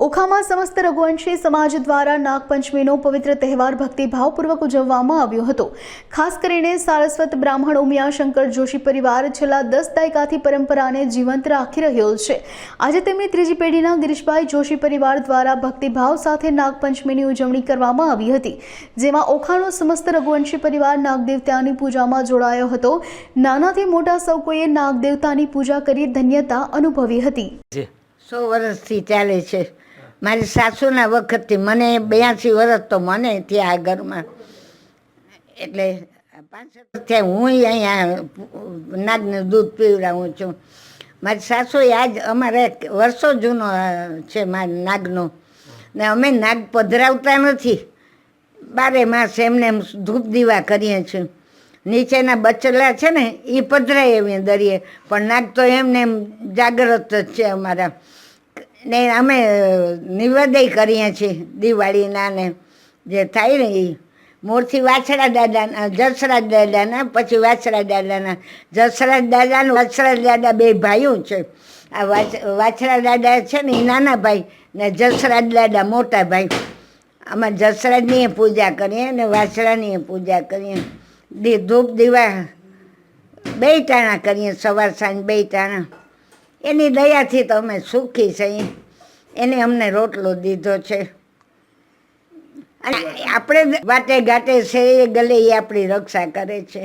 ઓખામાં સમસ્ત રઘુવંશી સમાજ દ્વારા નાગપંચમીનો પવિત્ર તહેવાર ભક્તિભાવપૂર્વક ઉજવવામાં આવ્યો હતો। ખાસ કરીને સારસ્વત બ્રાહ્મણ ઉમિયાશંકર જોશી પરિવાર છેલ્લા 10 દાયકાથી પરંપરાને જીવંત રાખી રહ્યો છે। આજે તેમની ત્રીજી પેઢીના ગિરીશભાઈ જોશી પરિવાર દ્વારા ભક્તિભાવ સાથે નાગપંચમીની ઉજવણી કરવામાં આવી હતી, જેમાં ઓખાનો સમસ્ત રઘુવંશી પરિવાર નાગદેવતાની પૂજામાં જોડાયો હતો। નાનાથી મોટા સૌ કોઈએ નાગદેવતાની પૂજા કરી ધન્યતા અનુભવી હતી। 100 વર્ષથી ચાલે છે। મારી સાસુના વખતથી મને 82 વર્ષ તો મને ત્યાં આ ઘરમાં, એટલે 5 વર્ષથી હું અહીંયા નાગનું દૂધ પીવડાવું છું। મારી સાસુએ આજ અમારે વર્ષો જૂનો છે મારા નાગનો, ને અમે નાગ પધરાવતા નથી, 12 માસ એમને ધૂપ દીવા કરીએ છીએ। નીચેના બચલા છે ને એ પધરાય એવી દરિયે, પણ નાગ તો એમને એમ જાગ્રત જ છે અમારા, ને અમે નિવેદય કરીએ છીએ દિવાળીના ને જે થાય ને એ મોરથી વાછડા દાદાના, જસરાજ દાદાના, પછી વાછડા દાદાના। જસરાજ દાદા ને વાછરાજ દાદા 2 ભાઈઓ છે। આ વાછડા દાદા છે ને એ નાના ભાઈ, ને જસરાજ દાદા મોટા ભાઈ। આમાં જસરાજની પૂજા કરીએ ને વાછડાની પૂજા કરીએ। ધૂપ દીવા 2 ટાણા કરીએ, સવાર સાંજ 2 ટાણા। એની દયાથી તો અમે સુખી છીએ, એને અમને રોટલો દીધો છે। અને આપણે વાટે ઘાટે છે એ ગલે એ આપણી રક્ષા કરે છે।